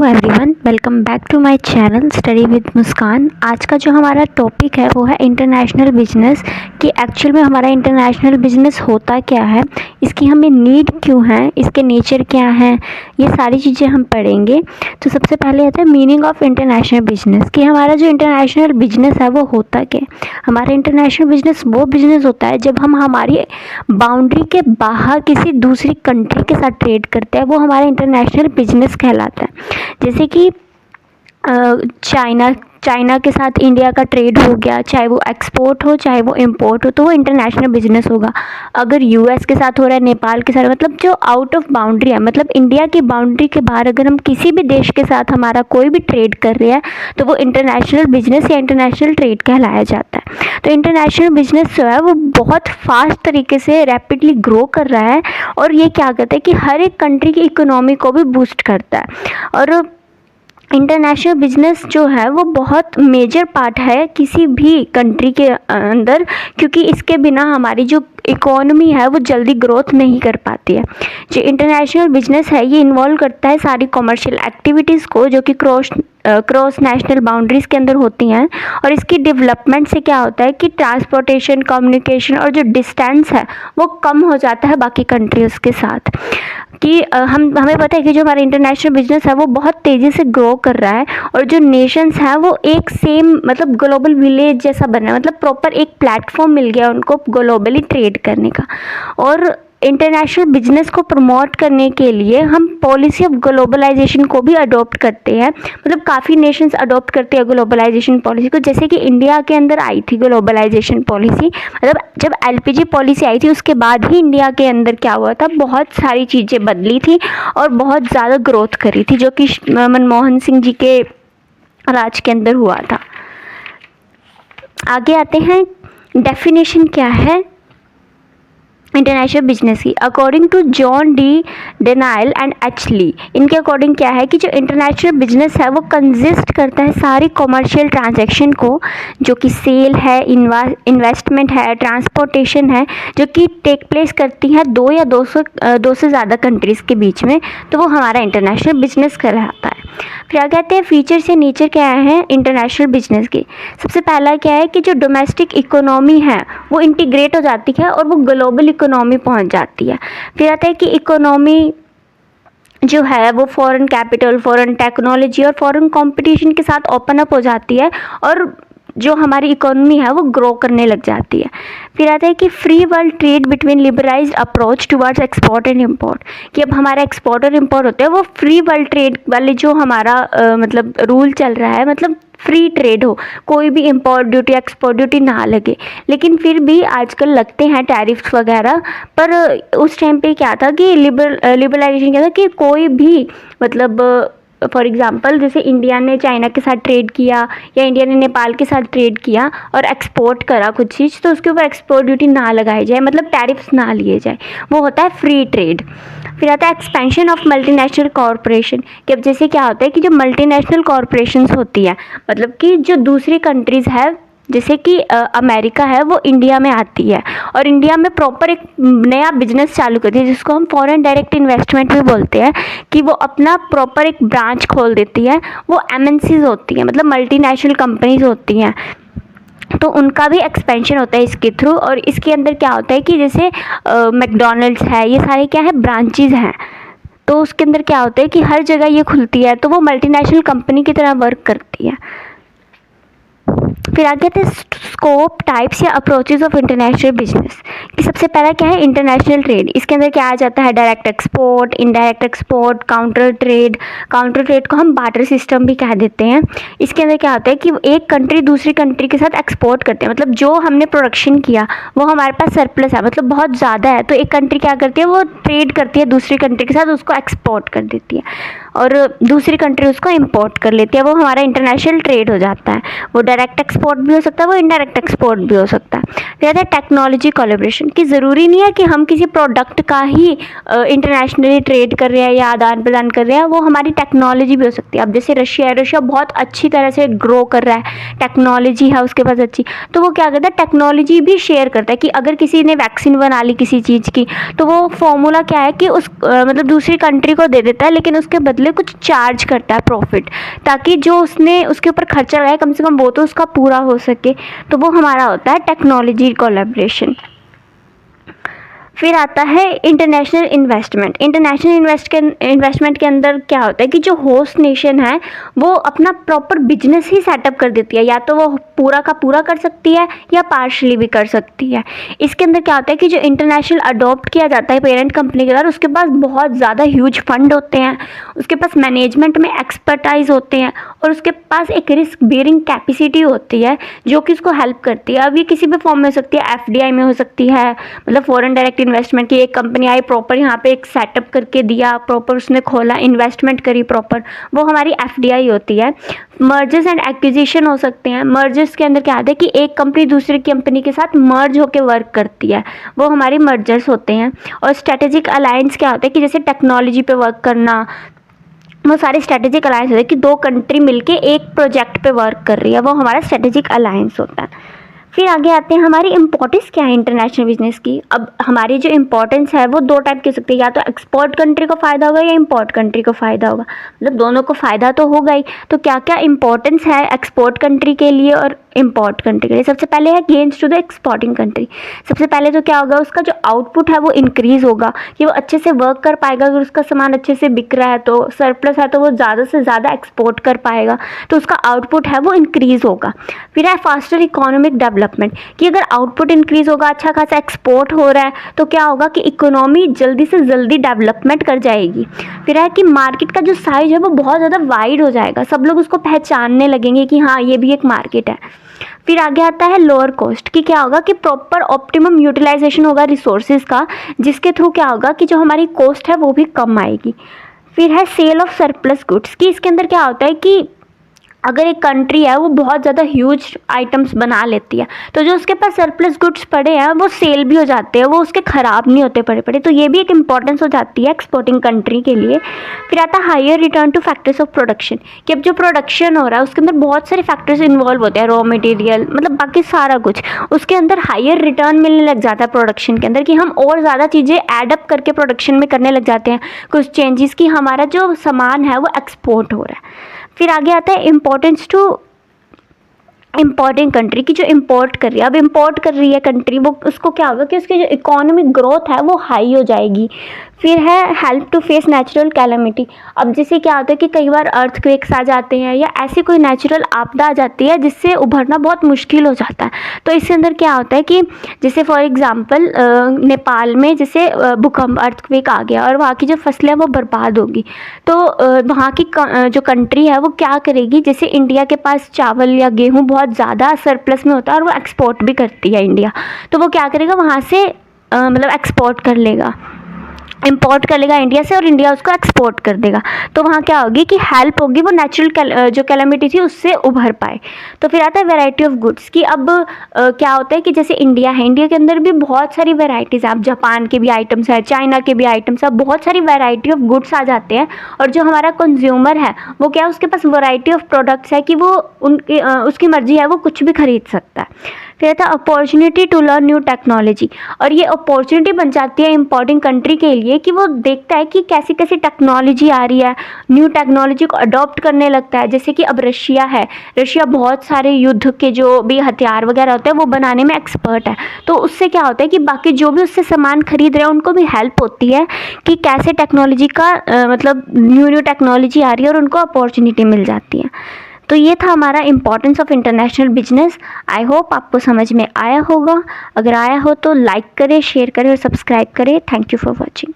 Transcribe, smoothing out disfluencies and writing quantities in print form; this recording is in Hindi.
Everyone, welcome back to my channel study with Muskan. आज का जो हमारा टॉपिक है वो है इंटरनेशनल बिजनेस, कि एक्चुअल में हमारा इंटरनेशनल बिजनेस होता क्या है, इसकी हमें नीड क्यों है, इसके नेचर क्या है, ये सारी चीज़ें हम पढ़ेंगे। तो सबसे पहले आता है मीनिंग ऑफ इंटरनेशनल बिजनेस, कि हमारा जो इंटरनेशनल बिजनेस है वो होता क्या है। हमारा इंटरनेशनल बिजनेस वो बिजनेस होता है जब हम हमारी बाउंड्री के बाहर किसी दूसरी कंट्री के साथ ट्रेड करते हैं, वो हमारा इंटरनेशनल बिजनेस कहलाता है। जैसे कि चाइना के साथ इंडिया का ट्रेड हो गया, चाहे वो एक्सपोर्ट हो चाहे वो इंपोर्ट हो, तो वो इंटरनेशनल बिजनेस होगा। अगर यूएस के साथ हो रहा है, नेपाल के साथ, मतलब जो आउट ऑफ बाउंड्री है, मतलब इंडिया की बाउंड्री के बाहर अगर हम किसी भी देश के साथ हमारा कोई भी ट्रेड कर रहे हैं, तो वो इंटरनेशनल बिजनेस या इंटरनेशनल ट्रेड कहलाया जाता है। तो इंटरनेशनल बिजनेस जो है वो बहुत फास्ट तरीके से रैपिडली ग्रो कर रहा है, और ये क्या करता है कि हर एक कंट्री की इकोनॉमी को भी बूस्ट करता है। और इंटरनेशनल बिजनेस जो है वो बहुत मेजर पार्ट है किसी भी कंट्री के अंदर, क्योंकि इसके बिना हमारी जो इकोनॉमी है वो जल्दी ग्रोथ नहीं कर पाती है। जो इंटरनेशनल बिजनेस है ये इन्वॉल्व करता है सारी कमर्शियल एक्टिविटीज़ को, जो कि क्रॉस नेशनल बाउंड्रीज़ के अंदर होती हैं। और इसकी डेवलपमेंट से क्या होता है कि ट्रांसपोर्टेशन, कम्युनिकेशन और जो डिस्टेंस है वो कम हो जाता है बाकी कंट्रीज़ के साथ। कि हमें पता है कि जो हमारा इंटरनेशनल बिजनेस है वो बहुत तेज़ी से ग्रो कर रहा है, और जो नेशंस हैं वो एक सेम मतलब ग्लोबल विलेज जैसा बना है, मतलब प्रॉपर एक प्लेटफॉर्म मिल गया उनको ग्लोबली ट्रेड करने का। और इंटरनेशनल बिजनेस को प्रमोट करने के लिए हम पॉलिसी ऑफ ग्लोबलाइजेशन को भी अडॉप्ट करते हैं, मतलब काफ़ी नेशंस अडॉप्ट करते हैं ग्लोबलाइजेशन पॉलिसी को। जैसे कि इंडिया के अंदर आई थी ग्लोबलाइजेशन पॉलिसी, मतलब जब एलपीजी पॉलिसी आई थी उसके बाद ही इंडिया के अंदर क्या हुआ था, बहुत सारी चीज़ें बदली थी और बहुत ज़्यादा ग्रोथ करी थी, जो कि मनमोहन सिंह जी के राज के अंदर हुआ था। आगे आते हैं, डेफिनेशन क्या है इंटरनेशनल बिजनेस की। According to John D Daniel and H Lee, इनके अकॉर्डिंग क्या है कि जो इंटरनेशनल बिजनेस है वो कंसिस्ट करता है सारी कॉमर्शियल ट्रांजैक्शन को, जो कि सेल है, इन्वेस्टमेंट है, ट्रांसपोर्टेशन है, जो कि टेक प्लेस करती हैं दो या दो से ज़्यादा कंट्रीज़ के बीच में, तो वो हमारा इंटरनेशनल बिजनेस कहलाता है। फिर आगे आते हैं फीचर्स या नेचर क्या है इंटरनेशनल बिजनेस की। सबसे पहला क्या है कि जो डोमेस्टिक इकोनॉमी है वो इंटीग्रेट हो जाती है और वो ग्लोबल इकोनॉमी पहुंच जाती है। फिर आता है कि इकोनॉमी जो है वो फॉरेन कैपिटल, फॉरेन टेक्नोलॉजी और फॉरेन कंपटीशन के साथ ओपन अप हो जाती है, और जो हमारी इकोनॉमी है वो ग्रो करने लग जाती है। फिर आता है कि free world trade between liberalised approach towards export and import, कि अब हमारा एक्सपोर्ट और इंपोर्ट होते हैं वो फ्री वर्ल्ड ट्रेड वाले जो हमारा मतलब रूल चल रहा है, मतलब फ्री ट्रेड हो, कोई भी इंपोर्ट ड्यूटी एक्सपोर्ट ड्यूटी ना लगे। लेकिन फिर भी आजकल लगते हैं टैरिफ्स वगैरह, पर उस टाइम पे क्या था कि लिबरलाइजेशन क्या था कि कोई भी मतलब फॉर एग्ज़ाम्पल जैसे इंडिया ने चाइना के साथ ट्रेड किया या इंडिया ने नेपाल के साथ ट्रेड किया और एक्सपोर्ट करा कुछ चीज़, तो उसके ऊपर एक्सपोर्ट ड्यूटी ना लगाई जाए, मतलब टैरिफ्स ना लिए जाए, वो होता है फ्री ट्रेड। फिर आता है एक्सपेंशन ऑफ मल्टीनेशनल कॉरपोरेशन, कि अब जैसे क्या होता है कि जो मल्टीनेशनल कॉरपोरेशंस होती है, मतलब कि जो दूसरी कंट्रीज़ है, जैसे कि अमेरिका है, वो इंडिया में आती है और इंडिया में प्रॉपर एक नया बिजनेस चालू करती है, जिसको हम फॉरेन डायरेक्ट इन्वेस्टमेंट भी बोलते हैं, कि वो अपना प्रॉपर एक ब्रांच खोल देती है। वो एमएनसीज होती हैं, मतलब मल्टीनेशनल कंपनीज होती हैं, तो उनका भी एक्सपेंशन होता है इसके थ्रू। और इसके अंदर क्या होता है कि जैसे मैकडॉनल्ड्स है, ये सारे क्या है ब्रांचेज हैं, तो उसके अंदर क्या होता है कि हर जगह ये खुलती है, तो वो मल्टीनेशनल कंपनी की तरह वर्क करती है। फिर आगे आते हैं स्कोप, टाइप्स या अप्रोचेज ऑफ इंटरनेशनल बिजनेस, कि सबसे पहला क्या है इंटरनेशनल ट्रेड। इसके अंदर क्या आ जाता है direct export, indirect export, counter trade. Counter trade को हम बार्टर सिस्टम भी कह देते हैं। इसके अंदर क्या होता है कि एक कंट्री दूसरी कंट्री के साथ एक्सपोर्ट करते हैं, मतलब जो हमने प्रोडक्शन किया वो हमारे पास सरप्लस है, मतलब बहुत ज़्यादा है, तो एक कंट्री क्या करती है वो ट्रेड करती है दूसरी कंट्री के साथ, उसको एक्सपोर्ट कर देती है और दूसरी कंट्री उसको इंपोर्ट कर लेती है, वो हमारा इंटरनेशनल ट्रेड हो जाता है। वो डायरेक्ट एक्सपोर्ट भी हो सकता है, वो इनडायरेक्ट एक्सपोर्ट भी हो सकता है। फिर आता है टेक्नोलॉजी कोलैबोरेशन, कि ज़रूरी नहीं है कि हम किसी प्रोडक्ट का ही इंटरनेशनली ट्रेड कर रहे हैं या आदान प्रदान कर रहे हैं, वो हमारी टेक्नोलॉजी भी हो सकती है। अब जैसे रशिया है, रशिया बहुत अच्छी तरह से ग्रो कर रहा है, टेक्नोलॉजी है उसके पास अच्छी, तो वो क्या करता है टेक्नोलॉजी भी शेयर करता है, कि अगर किसी ने वैक्सीन बना ली किसी चीज़ की, तो वो फॉर्मूला क्या है कि उस मतलब दूसरी कंट्री को दे देता है, लेकिन उसके बदले बदले कुछ चार्ज करता है प्रॉफिट, ताकि जो उसने उसके ऊपर खर्चा लगाया कम से कम वो तो उसका पूरा हो सके। तो वो हमारा होता है टेक्नोलॉजी कोलैबोरेशन। फिर आता है इंटरनेशनल इन्वेस्टमेंट। इंटरनेशनल इन्वेस्टमेंट के अंदर क्या होता है कि जो होस्ट नेशन है वो अपना प्रॉपर बिजनेस ही सेटअप कर देती है, या तो वो पूरा का पूरा कर सकती है या पार्शली भी कर सकती है। इसके अंदर क्या होता है कि जो इंटरनेशनल अडॉप्ट किया जाता है पेरेंट कंपनी के द्वारा, उसके पास बहुत ज़्यादा ह्यूज फंड होते हैं, उसके पास मैनेजमेंट में एक्सपर्टाइज होते हैं, और उसके पास एक रिस्क बेयरिंग कैपेसिटी होती है जो कि उसको हेल्प करती है। अब ये किसी भी फॉर्म में हो सकती है, FDI में हो सकती है, मतलब फॉरेन डायरेक्ट इन्वेस्टमेंट की एक कंपनी आई, प्रॉपर यहाँ पे एक सेटअप करके दिया, प्रॉपर उसने खोला, इन्वेस्टमेंट करी प्रॉपर, वो हमारी FDI होती है। मर्जर्स एंड एक्विजिशन हो सकते हैं। मर्जर्स के अंदर क्या आता है कि एक कंपनी दूसरी कंपनी के साथ मर्ज होकर वर्क करती है, वो हमारी मर्जर्स होते हैं। और स्ट्रेटेजिक अलायंस क्या होता है कि जैसे टेक्नोलॉजी पे वर्क करना, वो सारे स्ट्रेटेजिक अलायंस होते हैं कि दो कंट्री मिलके एक प्रोजेक्ट पे वर्क कर रही है, वो हमारा स्ट्रेटेजिक अलायंस होता है। फिर आगे आते हैं हमारी इंपॉर्टेंस क्या है इंटरनेशनल बिजनेस की। अब हमारी जो इंपॉर्टेंस है वो दो टाइप की हो सकती है, या तो एक्सपोर्ट कंट्री को फ़ायदा होगा या इंपोर्ट कंट्री को फ़ायदा होगा, मतलब दोनों को फ़ायदा तो होगा ही। तो क्या क्या इंपॉर्टेंस है एक्सपोर्ट कंट्री के लिए और इंपोर्ट कंट्री के लिए। सबसे पहले है gains to the exporting country. सबसे पहले तो क्या होगा, उसका जो आउटपुट है वो इंक्रीज़ होगा, कि वो अच्छे से वर्क कर पाएगा। अगर उसका सामान अच्छे से बिक रहा है तो सरप्लस है तो वो ज़्यादा से ज़्यादा एक्सपोर्ट कर पाएगा, तो उसका आउटपुट है वो इंक्रीज़ होगा। फिर है फास्टर इकोनॉमिक डेवलपमेंट, कि अगर आउटपुट इंक्रीज़ होगा, अच्छा खासा एक्सपोर्ट हो रहा है, तो क्या होगा कि इकोनॉमी जल्दी से जल्दी डेवलपमेंट कर जाएगी। फिर है कि मार्केट का जो साइज है वो बहुत ज़्यादा वाइड हो जाएगा, सब लोग उसको पहचानने लगेंगे कि हाँ ये भी एक मार्केट है। फिर आगे आता है लोअर कॉस्ट, कि क्या होगा कि प्रॉपर ऑप्टिमम यूटिलाइजेशन होगा रिसोर्सेज का, जिसके थ्रू क्या होगा कि जो हमारी कॉस्ट है वो भी कम आएगी। फिर है सेल ऑफ सरप्लस गुड्स, कि इसके अंदर क्या होता है कि अगर एक कंट्री है वो बहुत ज़्यादा ह्यूज आइटम्स बना लेती है, तो जो उसके पास सरप्लस गुड्स पड़े हैं वो सेल भी हो जाते हैं, वो उसके ख़राब नहीं होते पड़े पड़े, तो ये भी एक इंपॉर्टेंस हो जाती है एक्सपोर्टिंग कंट्री के लिए। फिर आता है higher return to factors of production, कि अब जो प्रोडक्शन हो रहा है उसके अंदर बहुत सारे फैक्टर्स इन्वॉल्व होते हैं, रॉ मटेरियल मतलब बाकी सारा कुछ, उसके अंदर हायर रिटर्न मिलने लग जाता है प्रोडक्शन के अंदर, कि हम और ज़्यादा चीज़ें एडअप करके प्रोडक्शन में करने लग जाते हैं कुछ चेंजेस, कि हमारा जो सामान है वो एक्सपोर्ट हो रहा है। फिर आगे आता है इम्पोर्टेंस टू इम्पोर्टिंग कंट्री, की जो इम्पोर्ट कर रही है, अब इम्पोर्ट कर रही है कंट्री, वो उसको क्या होगा कि उसकी जो इकोनॉमिक ग्रोथ है वो हाई हो जाएगी। फिर है help to face natural calamity, अब जैसे क्या होता है कि कई बार अर्थक्वेक्स आ जाते हैं या ऐसी कोई नेचुरल आपदा आ जाती है जिससे उभरना बहुत मुश्किल हो जाता है, तो इसके अंदर क्या होता है कि जैसे फॉर एग्जांपल नेपाल में जैसे भूकंप अर्थक्वेक आ गया और वहाँ की जो फसलें हैं वो बर्बाद होगी, तो वहाँ की जो कंट्री है वो क्या करेगी, जैसे इंडिया के पास चावल या गेहूँ बहुत ज़्यादा सरप्लस में होता है और वो एक्सपोर्ट भी करती है इंडिया, तो वो क्या करेगा वहाँ से मतलब एक्सपोर्ट कर लेगा, इंपोर्ट कर लेगा इंडिया से और इंडिया उसको एक्सपोर्ट कर देगा, तो वहाँ क्या होगी कि हेल्प होगी, वो नेचुरल जो कैलेमिटी थी उससे उभर पाए। तो फिर आता है वैरायटी ऑफ गुड्स, कि अब क्या होता है कि जैसे इंडिया है, इंडिया के अंदर भी बहुत सारी वैरायटीज़ हैं, अब जापान के भी आइटम्स है, चाइना के भी आइटम्स है, बहुत सारी वैरायटी ऑफ गुड्स आ जाते हैं, और जो हमारा कंज्यूमर है वो क्या उसके पास वैरायटी ऑफ प्रोडक्ट्स है कि वो उनकी उसकी मर्जी है वो कुछ भी खरीद सकता है। फिर आता है opportunity to learn new technology, और ये अपॉर्चुनिटी बन जाती है इम्पोर्टिंग कंट्री के लिए कि वो देखता है कि कैसी कैसी टेक्नोलॉजी आ रही है, न्यू टेक्नोलॉजी को अडॉप्ट करने लगता है। जैसे कि अब रशिया है, रशिया बहुत सारे युद्ध के जो भी हथियार वगैरह होते हैं वो बनाने में एक्सपर्ट है, तो उससे क्या होता है कि बाकी जो भी उससे सामान खरीद रहे हैं उनको भी हेल्प होती है कि कैसे टेक्नोलॉजी का मतलब न्यू टेक्नोलॉजी आ रही है और उनको अपॉर्चुनिटी मिल जाती है। तो ये था हमारा importance of international business. I hope आपको समझ में आया होगा, अगर आया हो तो लाइक करें, शेयर करें और सब्सक्राइब करें। Thank you for watching.